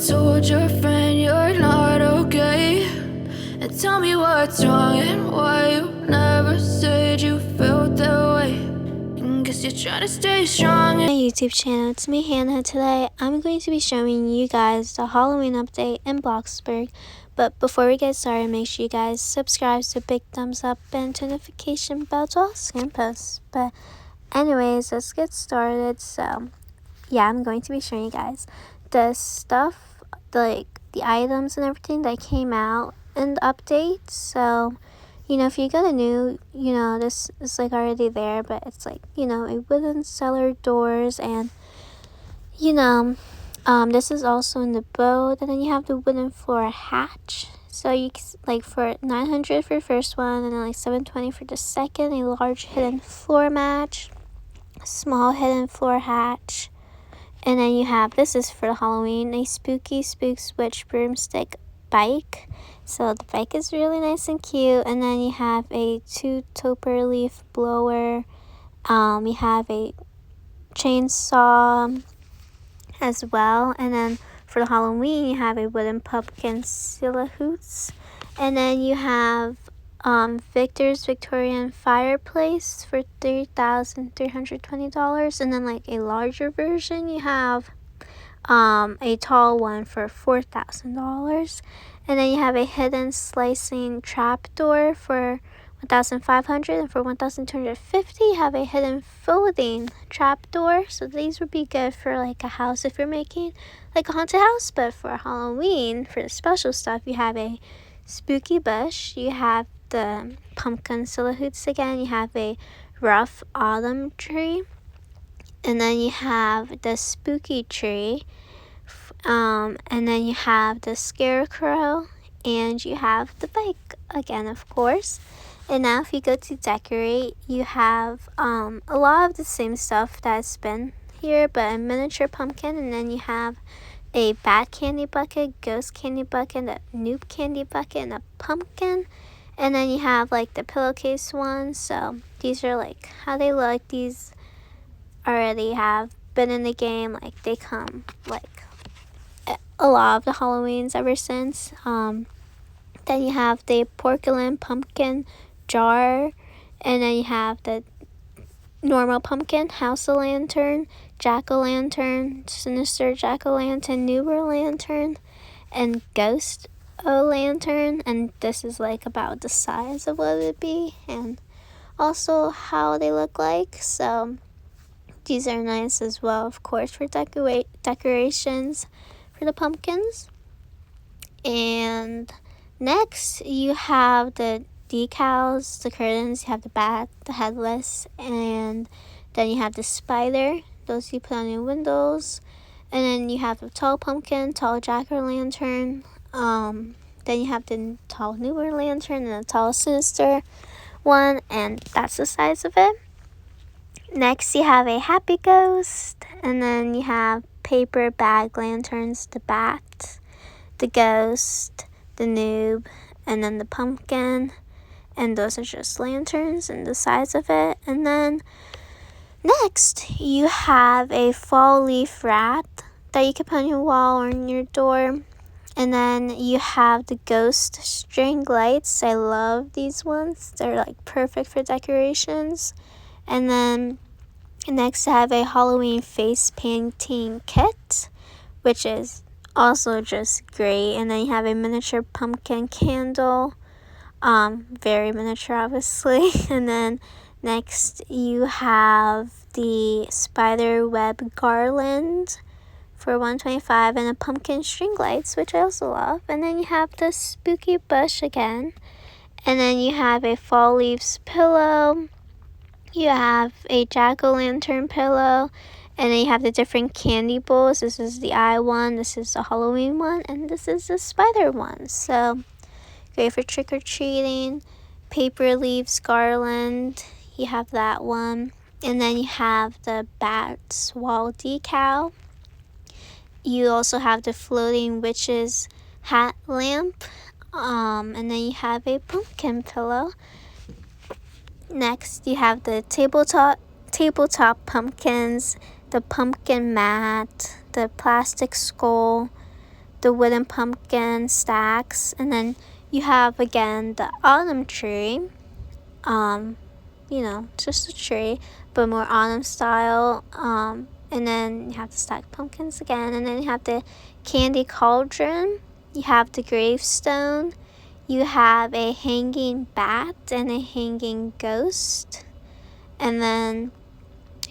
told your friend you're not okay, and tell me what's wrong and why you never said you felt that way. And guess you're trying to stay strong. My YouTube channel, it's me Hannah. Today I'm going to be showing you guys the Halloween update in Bloxburg. But before we get started, make sure you guys subscribe, so big thumbs up and notification bell to all scam posts. But anyways, let's get started. So yeah, I'm going to be showing you guys the stuff, like the items and everything that came out in the update. So you know, if you got a new, you know, this is like already there, but it's like, you know, a wooden cellar doors, and you know, this is also in the boat. And then you have the wooden floor hatch. So you like for $900 for the first one, and then like $720 for the second. A large hidden floor match, small hidden floor hatch, and then you have, this is for Halloween, a spooky spook switch broomstick bike. So the bike is really nice and cute. And then you have a 2-toper leaf blower. You have a chainsaw as well. And then for the Halloween, you have a wooden pumpkin silhouettes. And then you have Victor's Victorian fireplace for $3,320. And then like a larger version, you have a tall one for $4,000. And then you have a hidden slicing trapdoor for $1,500, and for $1,250 you have a hidden folding trapdoor. So these would be good for like a house if you're making like a haunted house. But for Halloween, for the special stuff, you have a spooky bush, you have the pumpkin silhouettes again, you have a rough autumn tree, and then you have the spooky tree, and then you have the scarecrow, and you have the bike again, of course. And now if you go to decorate, you have a lot of the same stuff that's been here, but a miniature pumpkin. And then you have a bad candy bucket, ghost candy bucket, a noob candy bucket, and a pumpkin. And then you have like the pillowcase ones. So these are like how they look. These already have been in the game, like they come like a lot of the Halloweens ever since. Then you have the porcelain pumpkin jar, and then you have the normal pumpkin, house-o'-lantern, jack-o'-lantern, sinister jack-o'-lantern, newer lantern, and ghost-o'-lantern. And this is like about the size of what it would be, and also how they look like. So these are nice as well, of course, for decorations for the pumpkins. And next you have the decals, the curtains, you have the bat, the headless, and then you have the spider. Those you put on your windows. And then you have the tall pumpkin, tall jack-o'-lantern. Then you have the tall newer lantern and the tall sinister one, and that's the size of it. Next you have a happy ghost, and then you have paper bag lanterns, the bat, the ghost, the noob, and then the pumpkin. And those are just lanterns and the size of it. And then next you have a fall leaf rat that you can put on your wall or on your door. And then you have the ghost string lights. I love these ones. They're like perfect for decorations. And then next I have a Halloween face painting kit, which is also just great. And then you have a miniature pumpkin candle, very miniature obviously. And then next you have the spider web garland for $125, and a pumpkin string lights, which I also love. And then you have the spooky bush again, and then you have a fall leaves pillow, you have a jack-o'-lantern pillow, and then you have the different candy bowls. This is the eye one, this is the Halloween one, and this is the spider one. So great for trick-or-treating. Paper leaves garland, you have that one. And then you have the bat's wall decal. You also have the floating witch's hat lamp. And then you have a pumpkin pillow. Next, you have the tabletop pumpkins, the pumpkin mat, the plastic skull, the wooden pumpkin stacks, and then you have again the autumn tree. You know, just a tree, but more autumn style. And then you have the stacked pumpkins again, and then you have the candy cauldron. You have the gravestone. You have a hanging bat and a hanging ghost. And then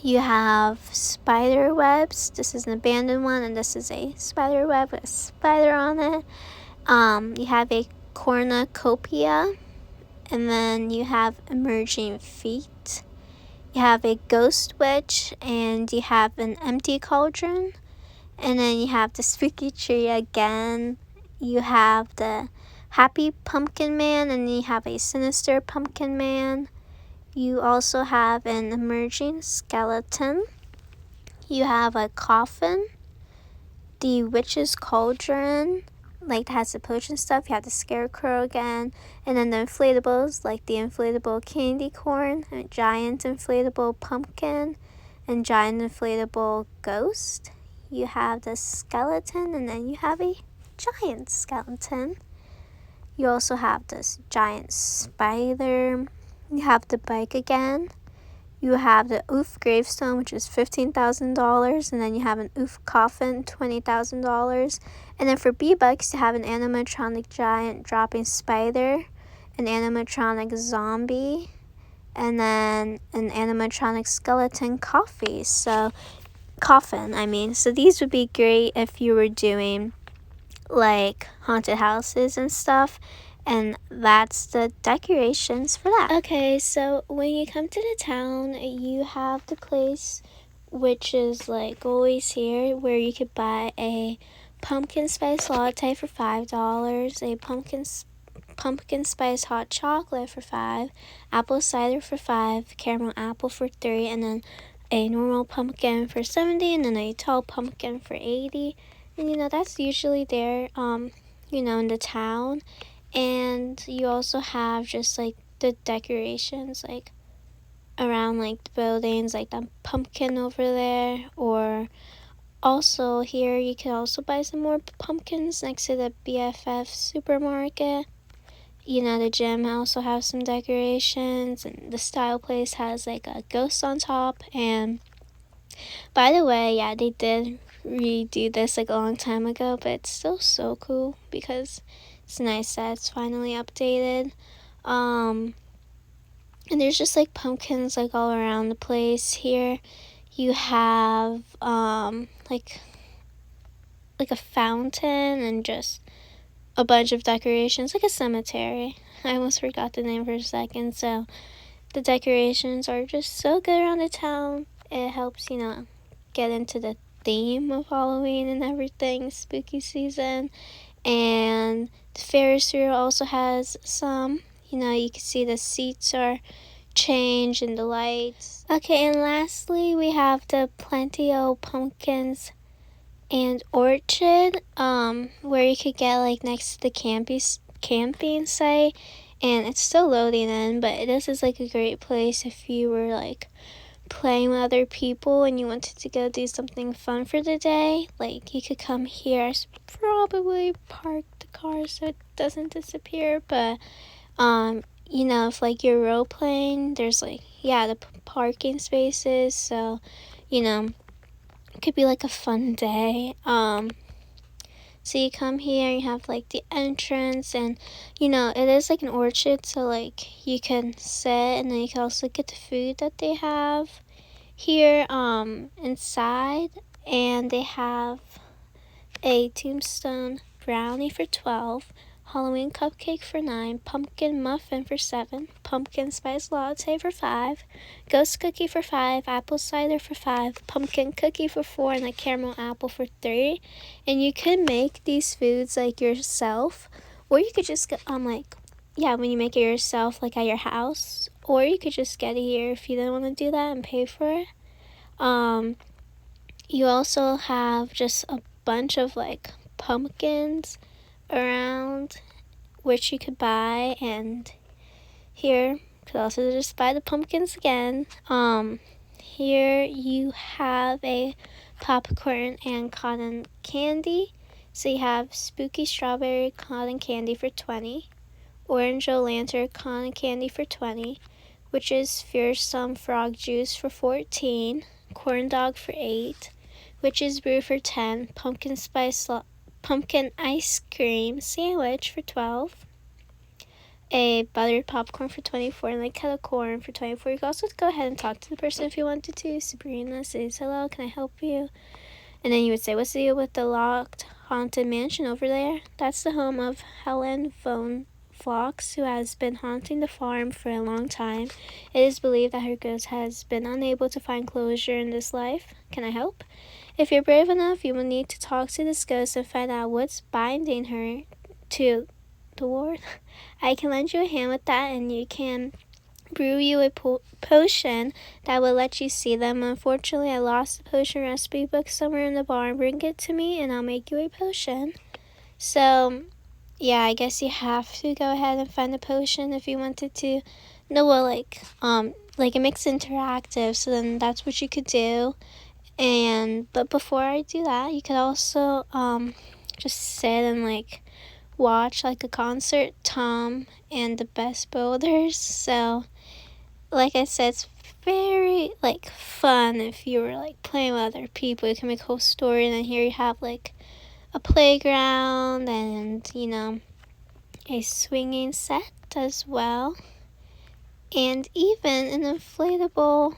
you have spider webs. This is an abandoned one, and this is a spider web with a spider on it. You have a cornucopia, and then you have emerging feet. You have a ghost witch, and you have an empty cauldron. And then you have the spooky tree again. You have the happy pumpkin man, and then you have a sinister pumpkin man. You also have an emerging skeleton. You have a coffin, the witch's cauldron, like that has the potion stuff. You have the scarecrow again, and then the inflatables, like the inflatable candy corn, a giant inflatable pumpkin, and giant inflatable ghost. You have the skeleton, and then you have a giant skeleton. You also have this giant spider. You have the bike again. You have the oof gravestone, which is $15,000, and then you have an oof coffin, $20,000. And then for B-Bucks, you have an animatronic giant dropping spider, an animatronic zombie, and then an animatronic skeleton coffin. So these would be great if you were doing like haunted houses and stuff. And that's the decorations for that. Okay, so when you come to the town, you have the place, which is like always here, where you could buy a pumpkin spice latte for $5, a pumpkin spice hot chocolate for $5, apple cider for $5, caramel apple for $3, and then a normal pumpkin for $70, and then a tall pumpkin for $80. And you know, that's usually there, in the town. And you also have just like the decorations like around like the buildings, like the pumpkin over there. Or also here you can also buy some more pumpkins next to the BFF supermarket. The gym also has some decorations, and the style place has like a ghost on top. And by the way, yeah, they did redo this like a long time ago, but it's still so cool because it's nice that it's finally updated. And there's just like pumpkins like all around the place. Here you have like a fountain and just a bunch of decorations, like a cemetery. I almost forgot the name for a second. So the decorations are just so good around the town. It helps, get into the theme of Halloween and everything, spooky season. And the Ferris wheel also has some. You can see the seats are changed and the lights. Okay, and lastly, we have the Plenty O Pumpkins and Orchard, where you could get like next to the camping site. And it's still loading in, but this is like a great place if you were like playing with other people and you wanted to go do something fun for the day. Like, you could come here. I should probably park the car so it doesn't disappear, but if like you're role playing, there's like the parking spaces, so it could be like a fun day. So you come here, you have like the entrance, and it is like an orchard, so like you can sit, and then you can also get the food that they have here inside. And they have a tombstone brownie for $12, Halloween cupcake for $9, pumpkin muffin for $7, pumpkin spice latte for $5, ghost cookie for $5, apple cider for $5, pumpkin cookie for $4, and a caramel apple for $3. And you can make these foods like yourself, or you could just get when you make it yourself, like at your house, or you could just get it here if you don't want to do that and pay for it. You also have just a bunch of like pumpkins around which you could buy, and here you could also just buy the pumpkins again. Here you have a popcorn and cotton candy. So you have Spooky Strawberry Cotton Candy for $20, Orange Lantern Cotton Candy for $20, Witch's Fearsome Frog Juice for $14, Corn Dog for $8, Witch's Brew for $10, Pumpkin Ice Cream Sandwich for $12, a buttered popcorn for $24, and a kettle corn for $24. You can also go ahead and talk to the person if you wanted to. Sabrina says, "Hello, can I help you?" And then you would say, "What's the deal with the locked haunted mansion over there?" That's the home of Helen von Flox, who has been haunting the farm for a long time. It is believed that her ghost has been unable to find closure in this life. Can I help? If you're brave enough, you will need to talk to this ghost and find out what's binding her to the ward. I can lend you a hand with that, and you can brew you a potion that will let you see them. Unfortunately, I lost the potion recipe book somewhere in the barn. Bring it to me, and I'll make you a potion. So, yeah, I guess you have to go ahead and find the potion if you wanted to. No, well, like it makes it interactive, so then that's what you could do. But before I do that, you could also just sit and watch a concert, Tom and the Best Builders. So like I said, it's very fun if you were playing with other people. You can make a whole story, and then here you have a playground and a swinging set as well, and even an inflatable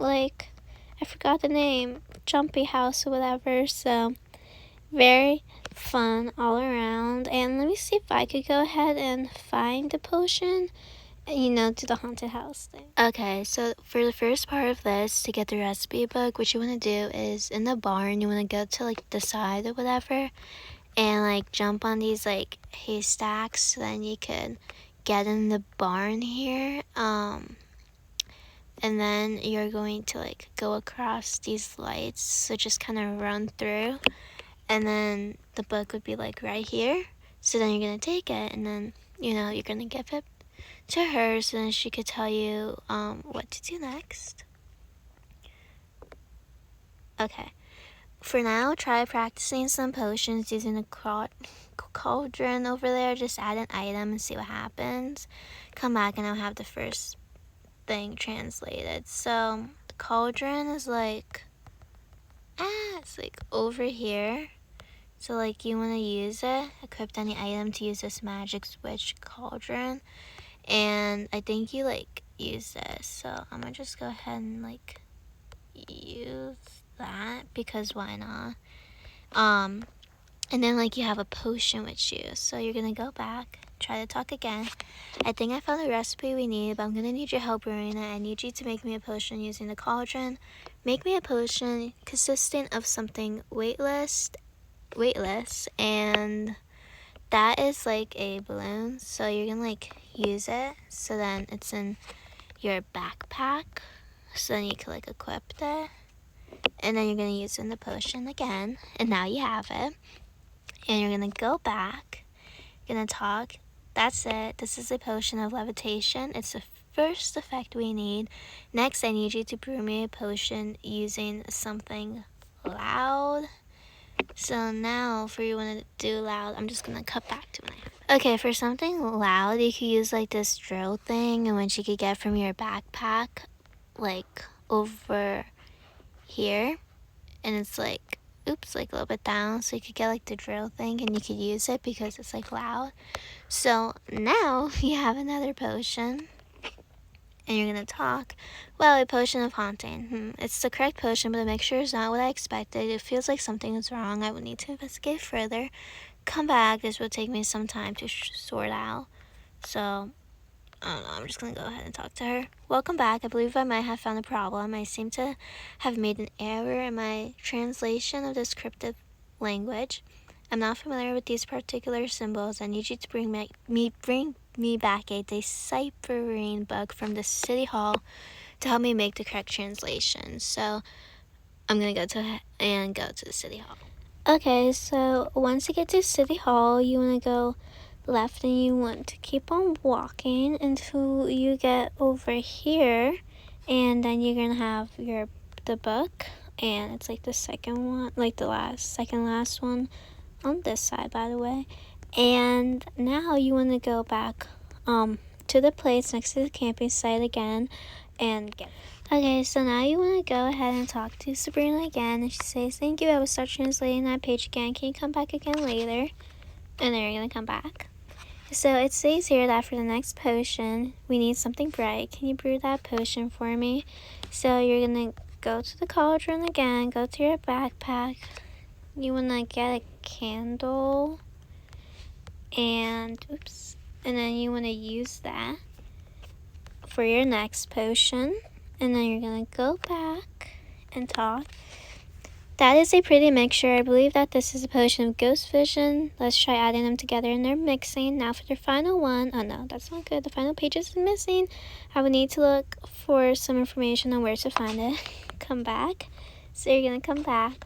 I forgot the name, jumpy house or whatever. So very fun all around. And let me see if I could go ahead and find the potion, to the haunted house thing. Okay, so for the first part of this, to get the recipe book, what you want to do is in the barn, you want to go to the side or whatever, and jump on these haystacks, so then you could get in the barn here. And then you're going to go across these lights, so just kind of run through, and then the book would be right here. So then you're gonna take it, and then you're gonna give it to her, so then she could tell you what to do next. Okay, for now, try practicing some potions using the cauldron over there. Just add an item and see what happens. Come back and I'll have the first thing translated. So the cauldron is it's over here. So you want to use it, equip any item to use this magic switch cauldron, and I think you use this. So I'm gonna just go ahead and use that, because why not? And then you have a potion with you, so you're gonna go back, try to talk again. I think I found the recipe we need, but I'm gonna need your help brewing it. I need you to make me a potion using the cauldron. Make me a potion consisting of something weightless, and that is a balloon. So you're gonna use it, so then it's in your backpack, so then you can equip it, and then you're gonna use it in the potion again, and now you have it. And you're gonna go back, gonna talk. That's it. This is a potion of levitation. It's the first effect we need. Next, I need you to brew me a potion using something loud. So now, for you want to do loud, I'm just gonna cut back to my. Okay, for something loud, you could use this drill thing, and which you could get from your backpack, over here, and it's oops, a little bit down, so you could get the drill thing, and you could use it because it's loud. So now you have another potion, and you're gonna talk. Well, a potion of haunting. It's the correct potion, but the mixture is not what I expected. It feels like something is wrong. I would need to investigate further. Come back. This will take me some time to sort out. So I don't know, I'm just gonna go ahead and talk to her. Welcome back. I believe I might have found a problem. I seem to have made an error in my translation of this cryptic language. I'm not familiar with these particular symbols. I need you to bring me back a deciphering book from the city hall to help me make the correct translation. So I'm gonna go to the city hall. Okay, so once you get to City Hall, you want to go left, and you want to keep on walking until you get over here, and then you're gonna have the book, and it's the second one, the second last one on this side, by the way. And now you want to go back to the place next to the camping site again and get. Okay, so now you want to go ahead and talk to Sabrina again, and she says, "Thank you, I will start translating that page again. Can you come back again later?" And then you're going to come back. So it says here that for the next potion, we need something bright. Can you brew that potion for me? So you're going to go to the cauldron again, go to your backpack. You want to get a candle, and then you want to use that for your next potion. And then you're going to go back and talk. That is a pretty mixture. I believe that this is a potion of ghost vision. Let's try adding them together, and they're mixing. Now for the final one. Oh no, that's not good. The final page is missing. I would need to look for some information on where to find it. Come back. So you're going to come back.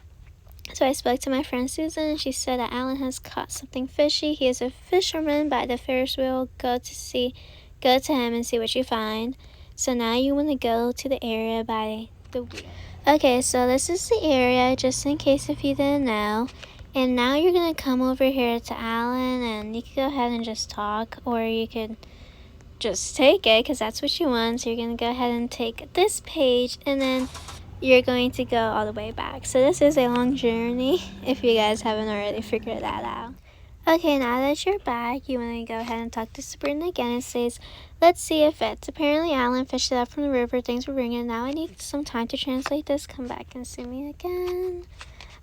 So I spoke to my friend Susan, and she said that Alan has caught something fishy. He is a fisherman by the Ferris wheel. Go to him and see what you find. So now you want to go to the area by the wheel. Okay, so this is the area, just in case if you didn't know. And now you're going to come over here to Alan, and you can go ahead and just talk, or you could just take it, because that's what you want. So you're going to go ahead and take this page, and then you're going to go all the way back. So this is a long journey, if you guys haven't already figured that out. Okay, now that you're back, you want to go ahead and talk to Sabrina again. It says, "Let's see if it's." Apparently, Alan fished it up from the river. Things were ringing. Now I need some time to translate this. Come back and see me again.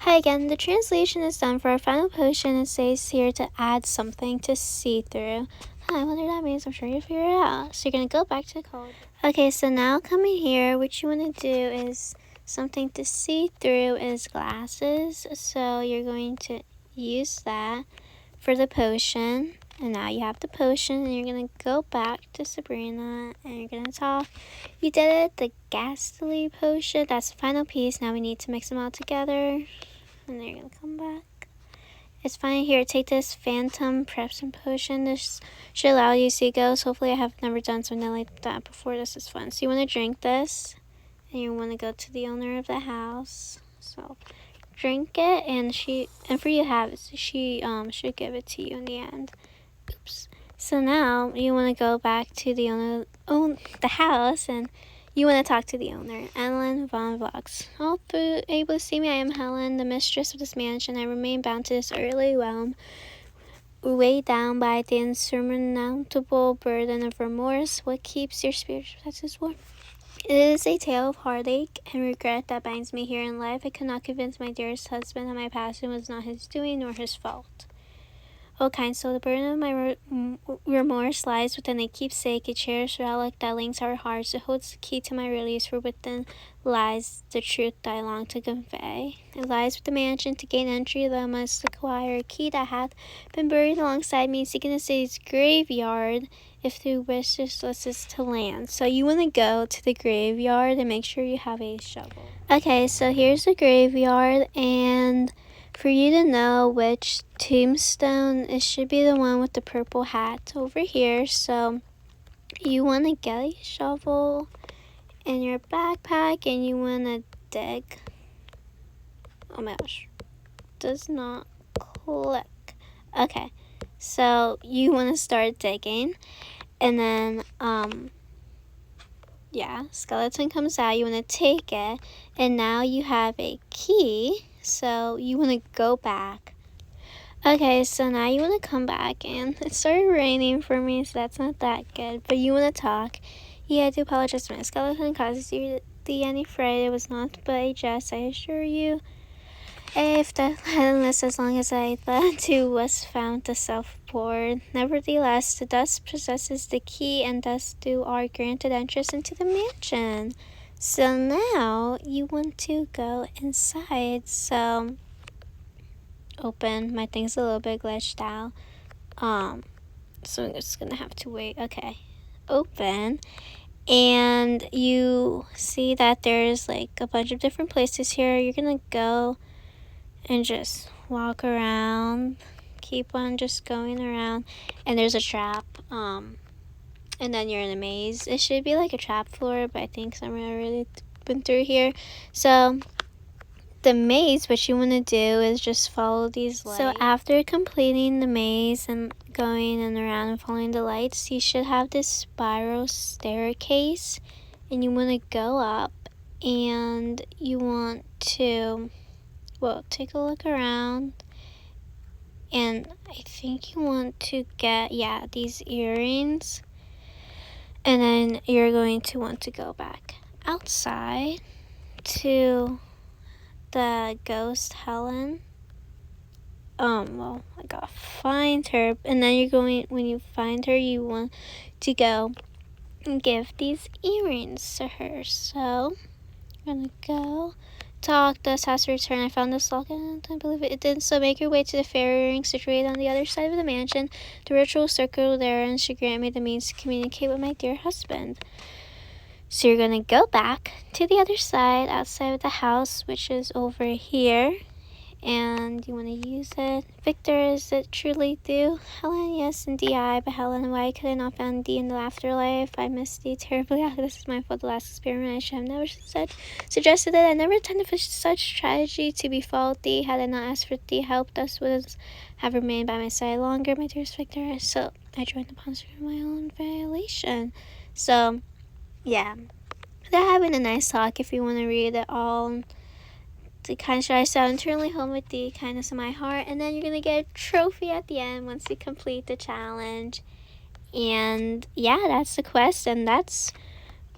Hi again. The translation is done for our final potion. It says here to add something to see through. I wonder what that means. I'm sure you'll figure it out. So you're going to go back to the code. Okay, so now coming here, what you want to do is something to see through is glasses. So you're going to use that for the potion. And now you have the potion, and you're going to go back to Sabrina, and you're going to talk. You did it, the ghastly potion. That's the final piece. Now we need to mix them all together. And then you're going to come back. It's fine. Here, take this phantom preps potion. This should allow you to see ghosts. Hopefully I have never done something like that before. This is fun. So you want to drink this, and you want to go to the owner of the house. So drink it, and for you to have it, she should give it to you in the end. Oops. So now you want to go back to the the house, and you want to talk to the owner, Ellen von Vox. All through able to see me, I am Helen, the mistress of this mansion. I remain bound to this earthly realm, weighed down by the insurmountable burden of remorse. What keeps your spiritual senses warm? It is a tale of heartache and regret that binds me here in life. I could not convince my dearest husband that my passion was not his doing nor his fault. O kind soul, the burden of my remorse lies within a keepsake, a cherished relic that links our hearts. It holds the key to my release, for within lies the truth that I long to convey. It lies with the mansion. To gain entry, thou must acquire a key that hath been buried alongside me, seeking the city's graveyard, if through wishes to land. So you want to go to the graveyard and make sure you have a shovel. Okay, so here's the graveyard, and for you to know which tombstone, it should be the one with the purple hat over here. So you want to get a shovel in your backpack, and you want to dig. Oh my gosh, does not click. Okay, so you want to start digging, and then skeleton comes out. You want to take it, and now you have a key. So you want to go back. Okay, so now you want to come back, and it started raining for me, so that's not that good. But you want to talk. Yeah, I do apologize. My skeleton causes you any fright. It was not but a jest, I assure you. If the headless, as long as I thought too was found to self-board. Nevertheless, the dust possesses the key, and thus do are granted entrance into the mansion. So now you want to go inside. So open. My thing's a little bit glitched out. So I'm just gonna have to wait. Okay. Open. And you see that there's like a bunch of different places here. You're gonna go and just walk around. Keep on just going around. And there's a trap. And then you're in a maze. It should be like a trap floor, but I think someone already been through here. So the maze, what you want to do is just follow these lights. So after completing the maze and going and around and following the lights, you should have this spiral staircase, and you want to go up, and you want to, well, take a look around, and I think you want to get, yeah, these earrings, and then you're going to want to go back outside to the ghost Helen. Well, I gotta find her, and then you're going, when you find her, you want to go and give these earrings to her. So I'm gonna go talk. Dust has to return. I found this lock and I believe it did. So make your way to the fairy ring situated on the other side of the mansion. The ritual circle there, and she grant me the means to communicate with my dear husband. So you're gonna go back to the other side, outside of the house, which is over here, and you want to use it. Victor, is it truly thou? Helen, yes, and D.I., but Helen, why could I not find thee in the afterlife? I miss thee terribly. This is my fault. The last experiment I should have never suggested that I never intended for such tragedy to befall thee. Had I not asked for thee help, thus would have remained by my side longer, my dearest Victor. So I joined upon my own violation. So yeah, they're having a nice talk. If you want to read it all, the kind should I sound eternally home with the kindness of my heart, and then you're gonna get a trophy at the end once you complete the challenge. And yeah, that's the quest, and that's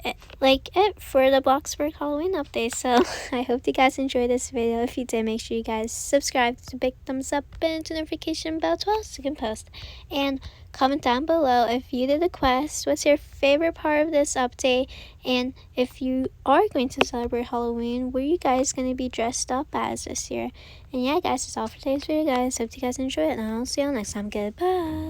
it for the Bloxburg Halloween update. So I hope you guys enjoyed this video. If you did, make sure you guys subscribe, to big thumbs up, and to notification bell to also can post, and comment down below if you did the quest, what's your favorite part of this update, and if you are going to celebrate Halloween, what are you guys going to be dressed up as this year. And yeah guys, that's all for today's video guys. Hope you guys enjoyed it, and I'll see you all next time. Goodbye.